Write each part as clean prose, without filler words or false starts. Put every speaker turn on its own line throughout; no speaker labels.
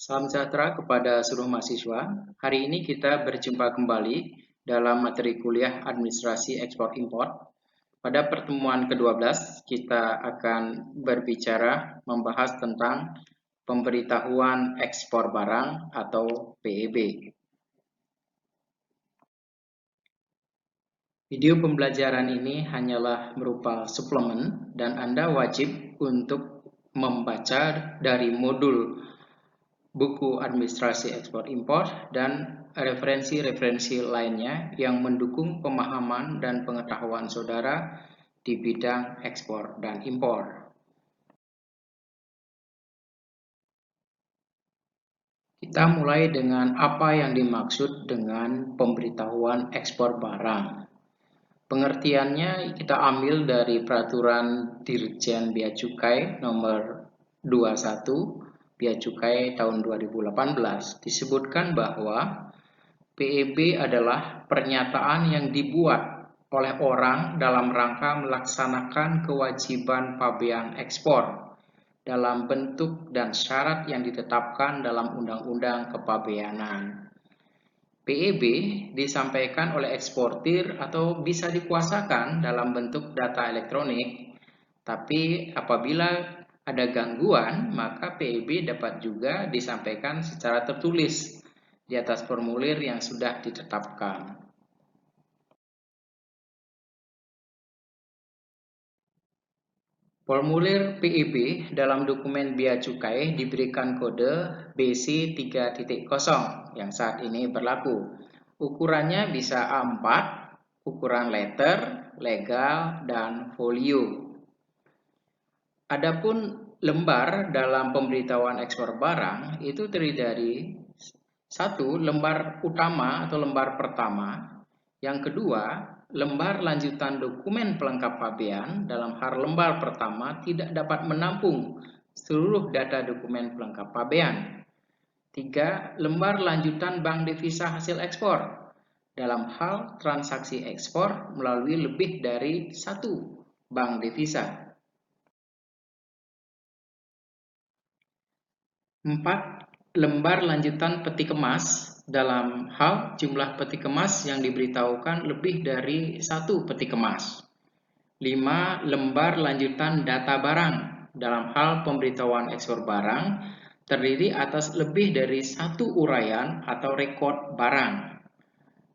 Salam sejahtera kepada seluruh mahasiswa. Hari ini kita berjumpa kembali dalam materi kuliah Administrasi Ekspor-Impor. Pada pertemuan ke-12, kita akan berbicara membahas tentang pemberitahuan ekspor barang atau PEB. Video pembelajaran ini hanyalah berupa suplemen dan Anda wajib untuk membaca dari modul buku administrasi ekspor-impor dan referensi-referensi lainnya yang mendukung pemahaman dan pengetahuan saudara di bidang ekspor dan impor. Kita mulai dengan apa yang dimaksud dengan pemberitahuan ekspor barang. Pengertiannya kita ambil dari Peraturan Dirjen Bea Cukai Nomor 21 Bea Cukai tahun 2018. Disebutkan bahwa PEB adalah pernyataan yang dibuat oleh orang dalam rangka melaksanakan kewajiban pabean ekspor dalam bentuk dan syarat yang ditetapkan dalam Undang-Undang Kepabeanan. PEB disampaikan oleh eksportir atau bisa dikuasakan dalam bentuk data elektronik, tapi apabila ada gangguan, maka PEB dapat juga disampaikan secara tertulis di atas formulir yang sudah ditetapkan. Formulir PEB dalam dokumen Bea Cukai diberikan kode BC 3.0 yang saat ini berlaku. Ukurannya bisa A4, ukuran letter, legal, dan folio. Adapun lembar dalam pemberitahuan ekspor barang itu terdiri dari satu, lembar utama atau lembar pertama. Yang kedua, lembar lanjutan dokumen pelengkap pabean dalam hal lembar pertama tidak dapat menampung seluruh data dokumen pelengkap pabean. 3. Lembar lanjutan bank devisa hasil ekspor dalam hal transaksi ekspor melalui lebih dari satu bank devisa. 4. Lembar lanjutan peti kemas dalam hal jumlah peti kemas yang diberitahukan lebih dari satu peti kemas. 5. Lembar lanjutan data barang dalam hal pemberitahuan ekspor barang terdiri atas lebih dari satu uraian atau rekod barang.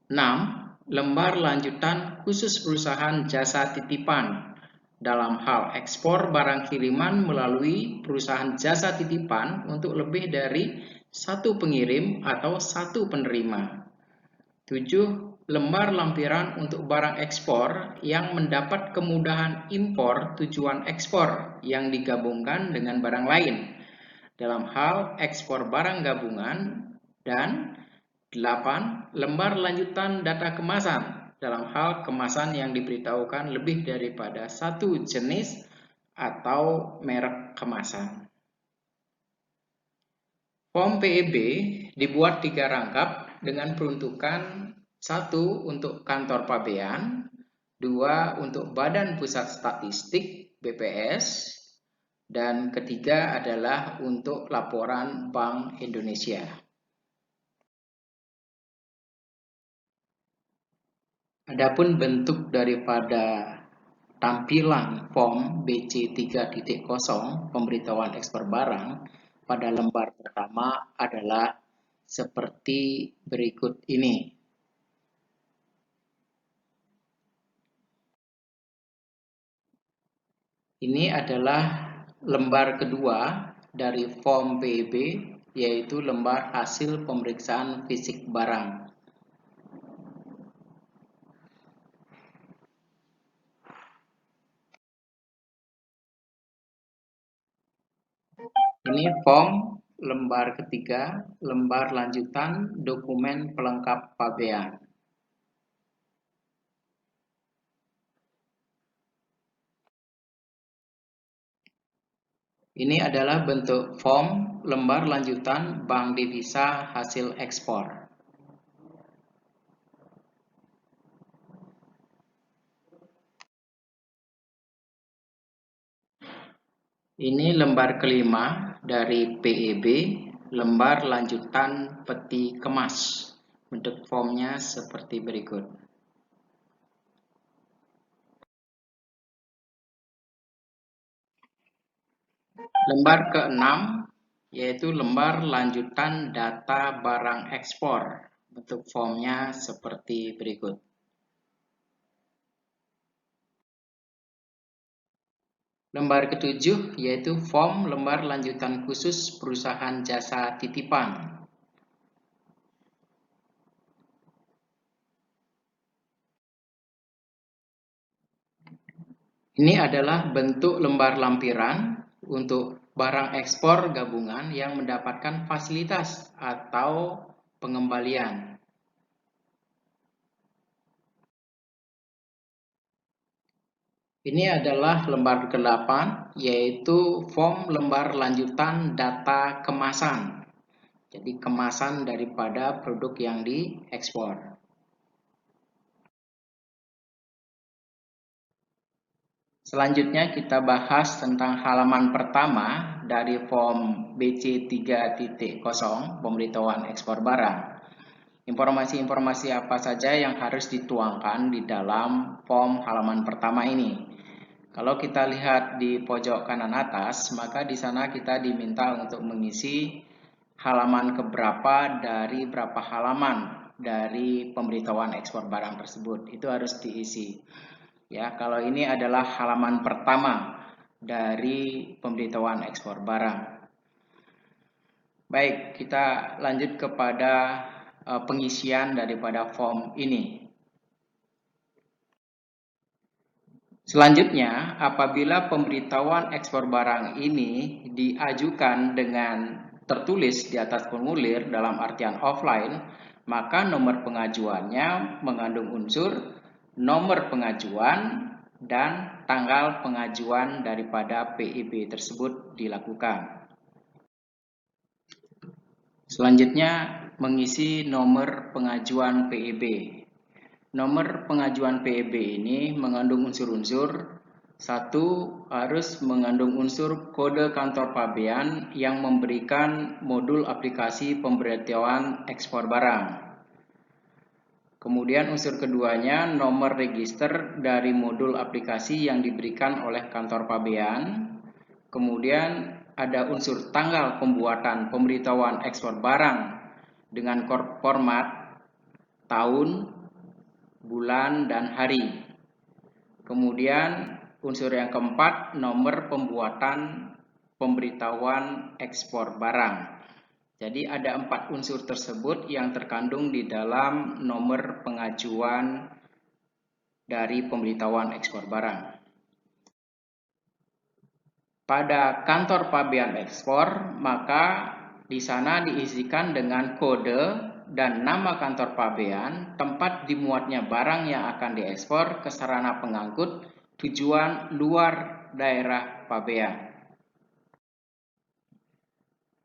6. Lembar lanjutan khusus perusahaan jasa titipan dalam hal ekspor barang kiriman melalui perusahaan jasa titipan untuk lebih dari satu pengirim atau satu penerima. 7. Lembar lampiran untuk barang ekspor yang mendapat kemudahan impor tujuan ekspor yang digabungkan dengan barang lain dalam hal ekspor barang gabungan. Dan 8. Lembar lanjutan data kemasan dalam hal kemasan yang diberitahukan lebih daripada satu jenis atau merek kemasan. Form PEB dibuat 3 rangkap dengan peruntukan 1 untuk kantor pabean, 2 untuk Badan Pusat Statistik BPS, dan ketiga adalah untuk laporan Bank Indonesia. Adapun bentuk daripada tampilan form BC 3.0 pemberitahuan ekspor barang pada lembar pertama adalah seperti berikut ini. Ini adalah lembar kedua dari form PEB, yaitu lembar hasil pemeriksaan fisik barang. Ini form lembar ketiga, lembar lanjutan dokumen pelengkap pabean. Ini adalah bentuk form lembar lanjutan bank devisa hasil ekspor. Ini lembar kelima dari PEB, lembar lanjutan peti kemas. Bentuk formnya seperti berikut. Lembar ke-6 yaitu lembar lanjutan data barang ekspor. Bentuk formnya seperti berikut. Lembar ke-7 yaitu form lembar lanjutan khusus perusahaan jasa titipan. Ini adalah bentuk lembar lampiran untuk barang ekspor gabungan yang mendapatkan fasilitas atau pengembalian. Ini adalah lembar ke-8, yaitu form lembar lanjutan data kemasan. Jadi kemasan daripada produk yang diekspor. Selanjutnya kita bahas tentang halaman pertama dari form BC 3.0 pemberitahuan ekspor barang. Informasi-informasi apa saja yang harus dituangkan di dalam form halaman pertama ini. Kalau kita lihat di pojok kanan atas, maka di sana kita diminta untuk mengisi halaman keberapa dari berapa halaman dari pemberitahuan ekspor barang tersebut. Itu harus diisi. Ya, kalau ini adalah halaman pertama dari pemberitahuan ekspor barang. Baik, kita lanjut kepada pengisian daripada form ini. Selanjutnya, apabila pemberitahuan ekspor barang ini diajukan dengan tertulis di atas formulir dalam artian offline, maka nomor pengajuannya mengandung unsur nomor pengajuan dan tanggal pengajuan daripada PIB tersebut dilakukan. Selanjutnya, mengisi nomor pengajuan PIB. Nomor pengajuan PIB ini mengandung unsur-unsur. Satu, harus mengandung unsur kode kantor pabean yang memberikan modul aplikasi pemberitahuan ekspor barang. Kemudian unsur keduanya nomor register dari modul aplikasi yang diberikan oleh kantor pabean. Kemudian ada unsur tanggal pembuatan pemberitahuan ekspor barang dengan format tahun, bulan, dan hari. Kemudian unsur yang keempat, nomor pembuatan pemberitahuan ekspor barang. Jadi ada 4 unsur tersebut yang terkandung di dalam nomor pengajuan dari pemberitahuan ekspor barang. Pada kantor pabean ekspor, maka di sana diisikan dengan kode dan nama kantor pabean, tempat dimuatnya barang yang akan diekspor ke sarana pengangkut tujuan luar daerah pabean.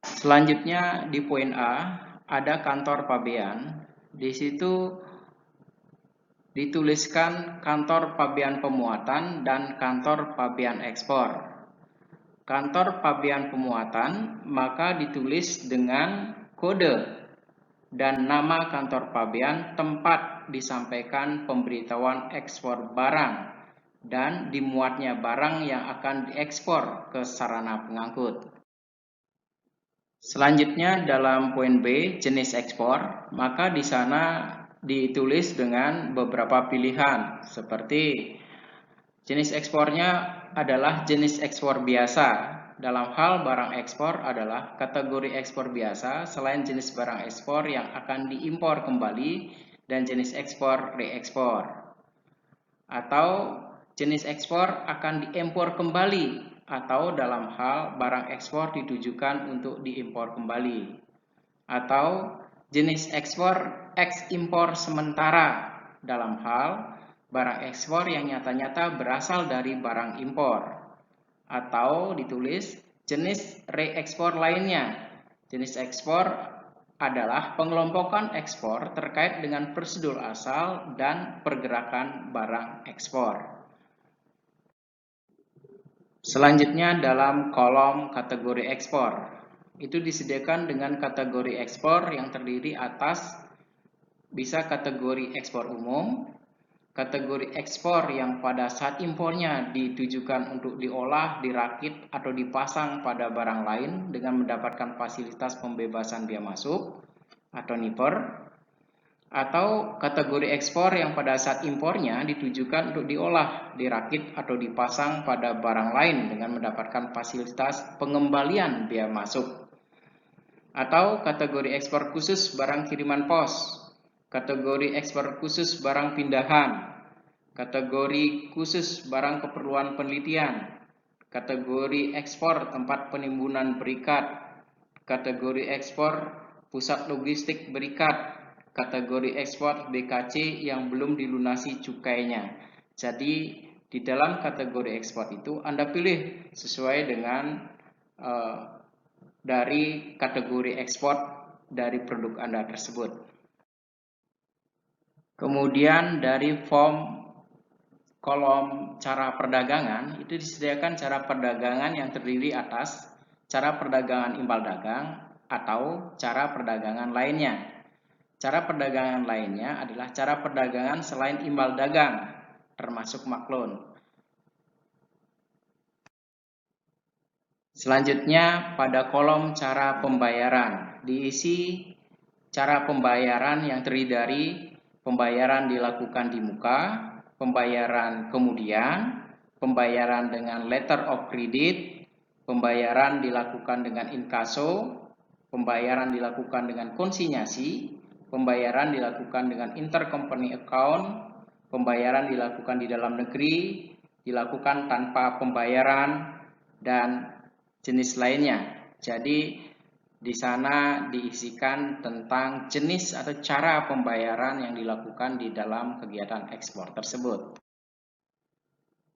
Selanjutnya di poin A ada kantor pabean. Di situ dituliskan kantor pabean pemuatan dan kantor pabean ekspor. Kantor pabean pemuatan maka ditulis dengan kode dan nama kantor pabean tempat disampaikan pemberitahuan ekspor barang dan dimuatnya barang yang akan diekspor ke sarana pengangkut. Selanjutnya dalam poin B, jenis ekspor, maka di sana ditulis dengan beberapa pilihan seperti jenis ekspornya adalah jenis ekspor biasa. Dalam hal barang ekspor adalah kategori ekspor biasa selain jenis barang ekspor yang akan diimpor kembali dan jenis ekspor reekspor. Atau jenis ekspor akan diimpor kembali atau dalam hal barang ekspor ditujukan untuk diimpor kembali. Atau jenis ekspor eksimpor sementara dalam hal barang ekspor yang nyata-nyata berasal dari barang impor. Atau ditulis jenis reekspor lainnya. Jenis ekspor adalah pengelompokan ekspor terkait dengan prosedur asal dan pergerakan barang ekspor. Selanjutnya dalam kolom kategori ekspor. itu disediakan dengan kategori ekspor yang terdiri atas bisa kategori ekspor umum, kategori ekspor yang pada saat impornya ditujukan untuk diolah, dirakit, atau dipasang pada barang lain dengan mendapatkan fasilitas pembebasan bea masuk atau NIPR, atau kategori ekspor yang pada saat impornya ditujukan untuk diolah, dirakit, atau dipasang pada barang lain dengan mendapatkan fasilitas pengembalian bea masuk, atau kategori ekspor khusus barang kiriman pos, kategori ekspor khusus barang pindahan, kategori khusus barang keperluan penelitian, kategori ekspor tempat penimbunan berikat, kategori ekspor pusat logistik berikat, kategori ekspor BKC yang belum dilunasi cukainya. Jadi di dalam kategori ekspor itu Anda pilih sesuai dengan dari kategori ekspor dari produk Anda tersebut. Kemudian dari form kolom cara perdagangan itu disediakan cara perdagangan yang terdiri atas cara perdagangan imbal dagang atau cara perdagangan lainnya. Cara perdagangan lainnya adalah cara perdagangan selain imbal dagang, termasuk maklun. Selanjutnya pada kolom cara pembayaran diisi cara pembayaran yang terdiri dari pembayaran dilakukan di muka, pembayaran kemudian, pembayaran dengan letter of credit, pembayaran dilakukan dengan inkaso, pembayaran dilakukan dengan konsinyasi, pembayaran dilakukan dengan intercompany account, pembayaran dilakukan di dalam negeri, dilakukan tanpa pembayaran, dan jenis lainnya. Jadi di sana diisikan tentang jenis atau cara pembayaran yang dilakukan di dalam kegiatan ekspor tersebut.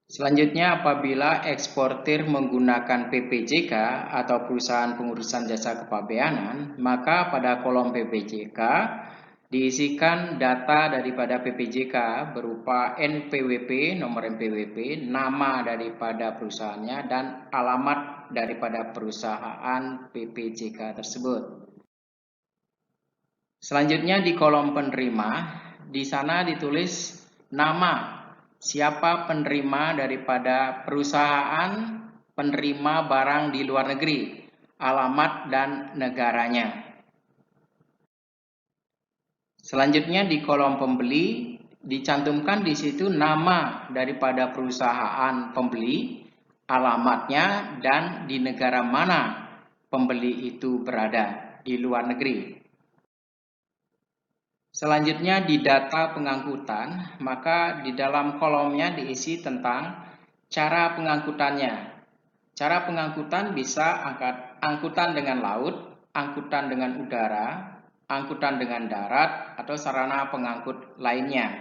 Selanjutnya, apabila eksportir menggunakan PPJK atau perusahaan pengurusan jasa kepabeanan, maka pada kolom PPJK diisikan data daripada PPJK berupa NPWP, nomor NPWP, nama daripada perusahaannya, dan alamat daripada perusahaan PPJK tersebut. Selanjutnya di kolom penerima, di sana ditulis nama siapa penerima daripada perusahaan penerima barang di luar negeri, alamat dan negaranya. Selanjutnya di kolom pembeli dicantumkan di situ nama daripada perusahaan pembeli, alamatnya, dan di negara mana pembeli itu berada di luar negeri. Selanjutnya di data pengangkutan, maka di dalam kolomnya diisi tentang cara pengangkutannya. Cara pengangkutan bisa angkutan dengan laut, angkutan dengan udara, angkutan dengan darat, atau sarana pengangkut lainnya.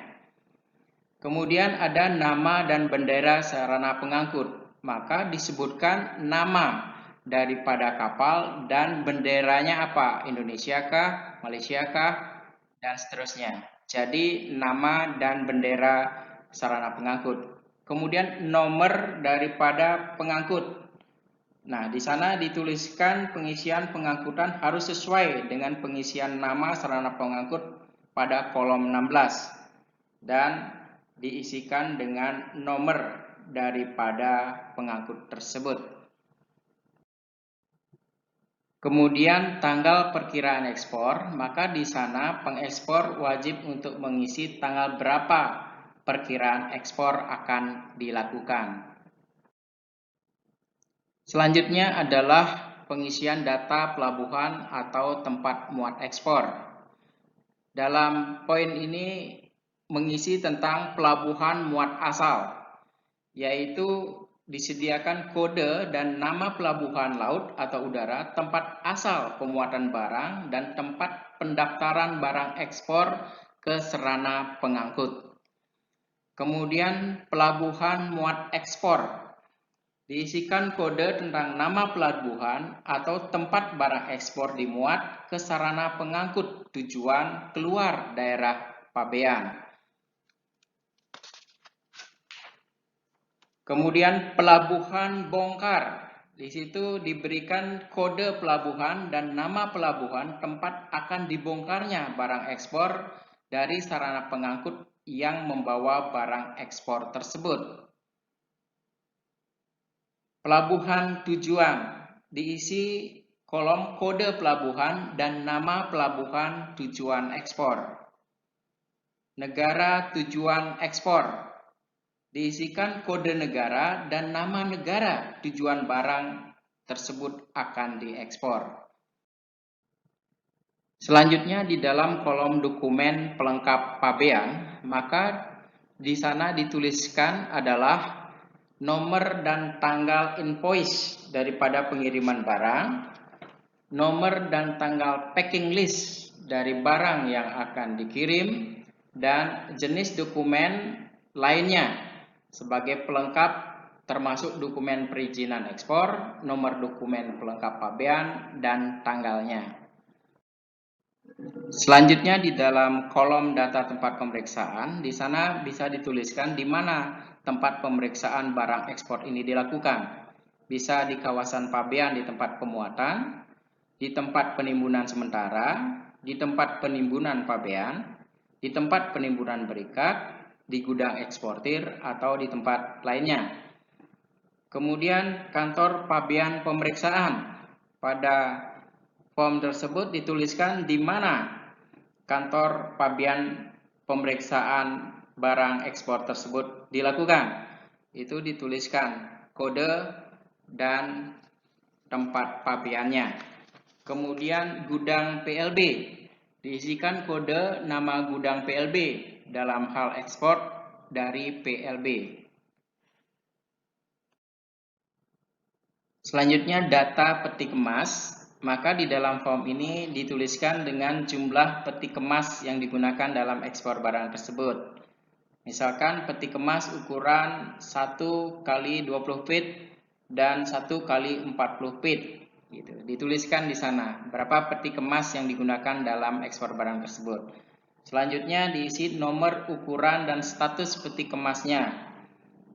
Kemudian ada nama dan bendera sarana pengangkut, maka disebutkan nama daripada kapal dan benderanya apa, Indonesia kah, Malaysia kah, dan seterusnya. Jadi nama dan bendera sarana pengangkut. Kemudian nomor daripada pengangkut. Nah, di sana dituliskan pengisian pengangkutan harus sesuai dengan pengisian nama sarana pengangkut pada kolom 16 dan diisikan dengan nomor daripada pengangkut tersebut. Kemudian tanggal perkiraan ekspor, maka di sana pengekspor wajib untuk mengisi tanggal berapa perkiraan ekspor akan dilakukan. Selanjutnya adalah pengisian data pelabuhan atau tempat muat ekspor. Dalam poin ini mengisi tentang pelabuhan muat asal, yaitu disediakan kode dan nama pelabuhan laut atau udara, tempat asal pemuatan barang, dan tempat pendaftaran barang ekspor ke sarana pengangkut. Kemudian pelabuhan muat ekspor. Diisikan kode tentang nama pelabuhan atau tempat barang ekspor dimuat ke sarana pengangkut tujuan keluar daerah pabean. Kemudian pelabuhan bongkar Di situ diberikan kode pelabuhan dan nama pelabuhan tempat akan dibongkarnya barang ekspor dari sarana pengangkut yang membawa barang ekspor tersebut. Pelabuhan tujuan diisi kolom kode pelabuhan dan nama pelabuhan tujuan ekspor. Negara tujuan ekspor diisikan kode negara dan nama negara tujuan barang tersebut akan diekspor. Selanjutnya di dalam kolom dokumen pelengkap pabean, maka di sana dituliskan adalah nomor dan tanggal invoice daripada pengiriman barang, nomor dan tanggal packing list dari barang yang akan dikirim, dan jenis dokumen lainnya sebagai pelengkap termasuk dokumen perizinan ekspor, nomor dokumen pelengkap pabean, dan tanggalnya. Selanjutnya di dalam kolom data tempat pemeriksaan, di sana bisa dituliskan di mana tempat pemeriksaan barang ekspor ini dilakukan. Bisa di kawasan pabean di tempat pemuatan, di tempat penimbunan sementara, di tempat penimbunan pabean, di tempat penimbunan berikat, di gudang eksportir, atau di tempat lainnya. Kemudian kantor pabean pemeriksaan. Pada form tersebut dituliskan di mana kantor pabean pemeriksaan barang ekspor tersebut dilakukan. Itu dituliskan kode dan tempat pabeannya. Kemudian gudang PLB diisikan kode nama gudang PLB dalam hal ekspor dari PLB. Selanjutnya data peti kemas, maka di dalam form ini dituliskan dengan jumlah peti kemas yang digunakan dalam ekspor barang tersebut. Misalkan peti kemas ukuran 1 x 20 feet dan 1 x 40 feet. Gitu. Dituliskan di sana berapa peti kemas yang digunakan dalam ekspor barang tersebut. Selanjutnya diisi nomor, ukuran, dan status peti kemasnya.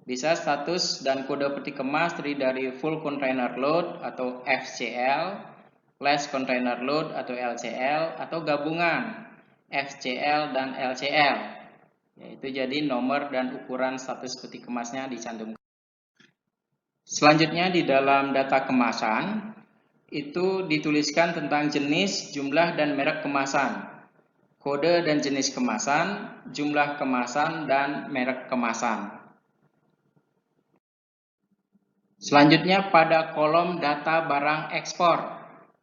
Bisa status dan kode peti kemas terdiri dari full container load atau FCL, less container load atau LCL, atau gabungan FCL dan LCL. Yaitu jadi nomor dan ukuran status peti kemasnya dicantumkan. Selanjutnya di dalam data kemasan itu dituliskan tentang jenis, jumlah, dan merek kemasan, kode dan jenis kemasan, jumlah kemasan, dan merek kemasan. Selanjutnya pada kolom data barang ekspor,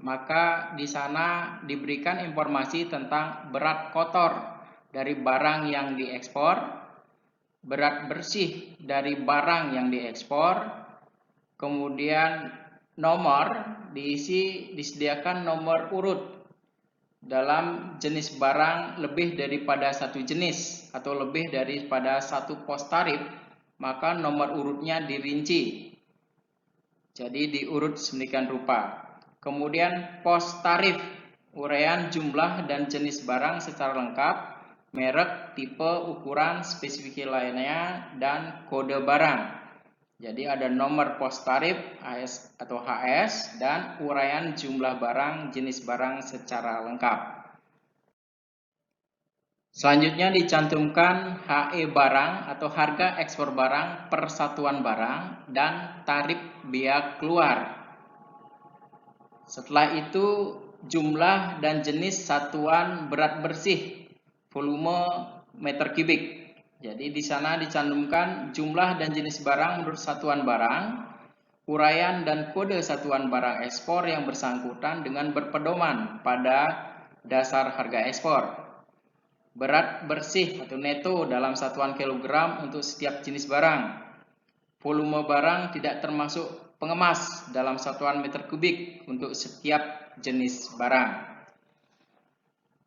maka di sana diberikan informasi tentang berat kotor dari barang yang diekspor, berat bersih dari barang yang diekspor, kemudian nomor disediakan nomor urut dalam jenis barang lebih daripada satu jenis atau lebih daripada satu pos tarif, maka nomor urutnya dirinci. Jadi diurut sedemikian rupa. Kemudian pos tarif, uraian jumlah dan jenis barang secara lengkap, merek, tipe, ukuran, spesifikasi lainnya, dan kode barang. Jadi ada nomor pos tarif AS atau HS dan uraian jumlah barang, jenis barang secara lengkap. Selanjutnya dicantumkan HE barang atau harga ekspor barang per satuan barang dan tarif biaya keluar. Setelah itu jumlah dan jenis satuan berat bersih, volume meter kubik. Jadi di sana dicantumkan jumlah dan jenis barang menurut satuan barang, uraian dan kode satuan barang ekspor yang bersangkutan dengan berpedoman pada dasar harga ekspor. Berat bersih atau neto dalam satuan kilogram untuk setiap jenis barang. Volume barang tidak termasuk pengemas dalam satuan meter kubik untuk setiap jenis barang.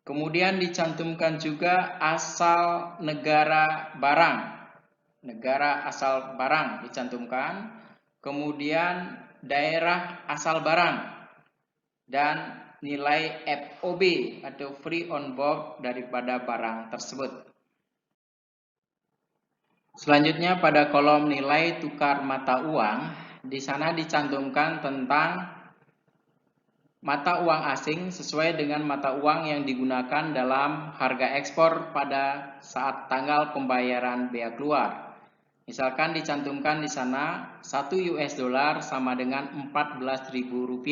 Kemudian dicantumkan juga asal negara barang. Negara asal barang dicantumkan. Kemudian daerah asal barang. Dan nilai FOB atau free on board daripada barang tersebut. Selanjutnya pada kolom nilai tukar mata uang di sana dicantumkan tentang mata uang asing sesuai dengan mata uang yang digunakan dalam harga ekspor pada saat tanggal pembayaran bea keluar. Misalkan dicantumkan di sana 1 US dollar sama dengan Rp14.000.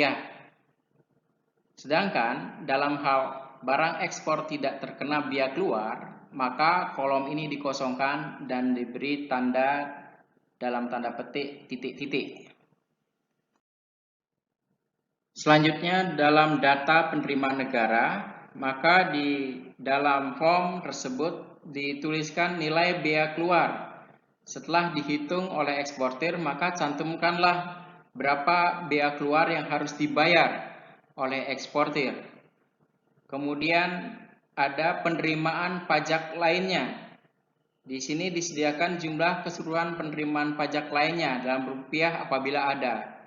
Sedangkan dalam hal barang ekspor tidak terkena bea keluar, maka kolom ini dikosongkan dan diberi tanda dalam tanda petik titik-titik. Selanjutnya dalam data penerimaan negara, maka di dalam form tersebut dituliskan nilai bea keluar. Setelah dihitung oleh eksportir, maka cantumkanlah berapa bea keluar yang harus dibayar oleh eksportir. Kemudian ada penerimaan pajak lainnya. Di sini disediakan jumlah keseluruhan penerimaan pajak lainnya dalam rupiah apabila ada.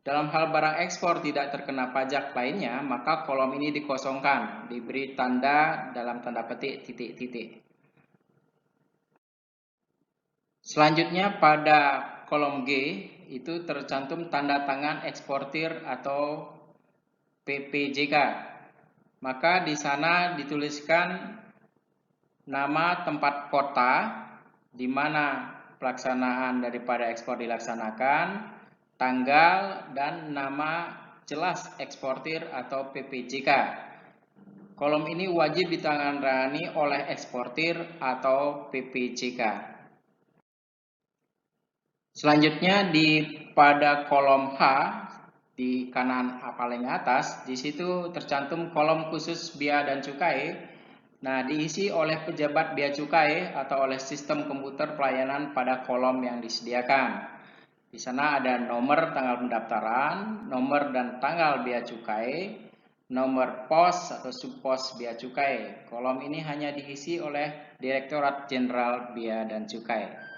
Dalam hal barang ekspor tidak terkena pajak lainnya, maka kolom ini dikosongkan, diberi tanda dalam tanda petik titik-titik. Selanjutnya pada kolom G itu tercantum tanda tangan eksportir atau PPJK. Maka di sana dituliskan nama tempat kota di mana pelaksanaan daripada ekspor dilaksanakan, tanggal, dan nama jelas eksportir atau PPJK. Kolom ini wajib ditangani oleh eksportir atau PPJK. Selanjutnya pada kolom H di kanan paling atas, di situ tercantum kolom khusus bea dan cukai. Nah, diisi oleh pejabat bea cukai atau oleh sistem komputer pelayanan pada kolom yang disediakan. Di sana ada nomor tanggal pendaftaran, nomor dan tanggal bea cukai, nomor pos atau subpos bea cukai. Kolom ini hanya diisi oleh Direktorat Jenderal Bea dan Cukai.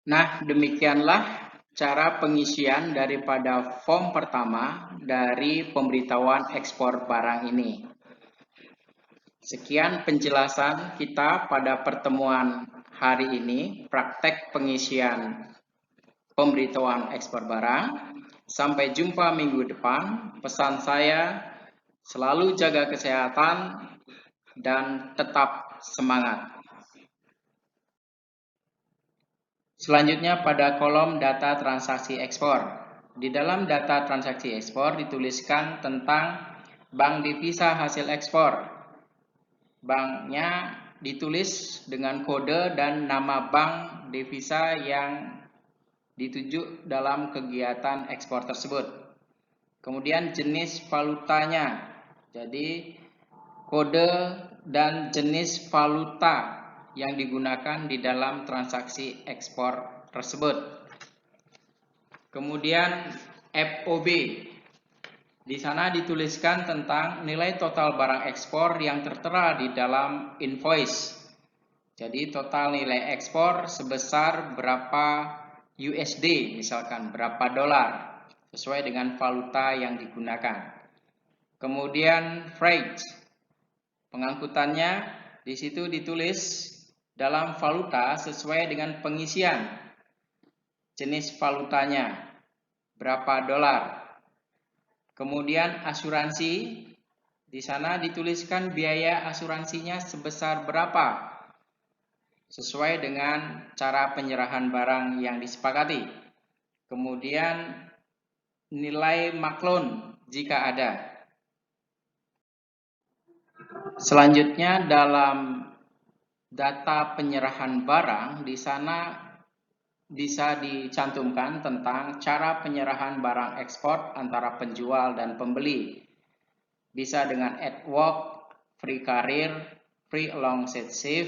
Nah, demikianlah cara pengisian daripada form pertama dari pemberitahuan ekspor barang ini. Sekian penjelasan kita pada pertemuan hari ini, praktek pengisian pemberitahuan ekspor barang. Sampai jumpa minggu depan. Pesan saya, selalu jaga kesehatan dan tetap semangat. Selanjutnya pada kolom data transaksi ekspor. Di dalam data transaksi ekspor dituliskan tentang bank devisa hasil ekspor. Banknya ditulis dengan kode dan nama bank devisa yang dituju dalam kegiatan ekspor tersebut. Kemudian jenis valutanya, jadi kode dan jenis valuta yang digunakan di dalam transaksi ekspor tersebut. Kemudian FOB, di sana dituliskan tentang nilai total barang ekspor yang tertera di dalam invoice. Jadi total nilai ekspor sebesar berapa USD, misalkan berapa dolar, sesuai dengan valuta yang digunakan. Kemudian freight, pengangkutannya di situ ditulis dalam valuta sesuai dengan pengisian. Jenis valutanya berapa dolar. Kemudian asuransi, di sana dituliskan biaya asuransinya sebesar berapa, sesuai dengan cara penyerahan barang yang disepakati. Kemudian nilai maklun jika ada. Selanjutnya dalam data penyerahan barang, di sana bisa dicantumkan tentang cara penyerahan barang ekspor antara penjual dan pembeli. Bisa dengan at work, free carrier, free alongside ship,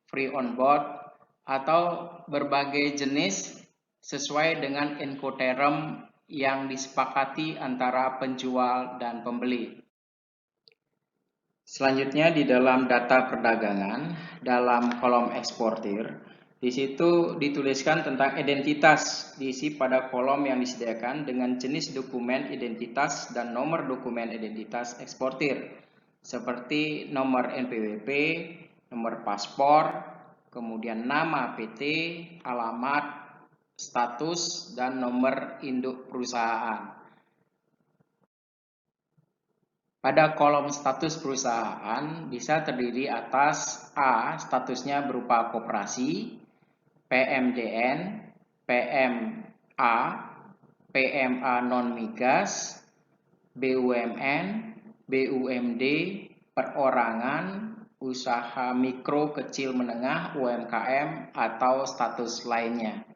free on board, atau berbagai jenis sesuai dengan Incoterm yang disepakati antara penjual dan pembeli. Selanjutnya di dalam data perdagangan, dalam kolom eksportir, di situ dituliskan tentang identitas, diisi pada kolom yang disediakan dengan jenis dokumen identitas dan nomor dokumen identitas eksportir, seperti nomor NPWP, nomor paspor, kemudian nama PT, alamat, status, dan nomor induk perusahaan. Pada kolom status perusahaan bisa terdiri atas A. Statusnya berupa koperasi, PMDN, PMA, PMA non-migas, BUMN, BUMD, perorangan, usaha mikro kecil menengah, UMKM, atau status lainnya.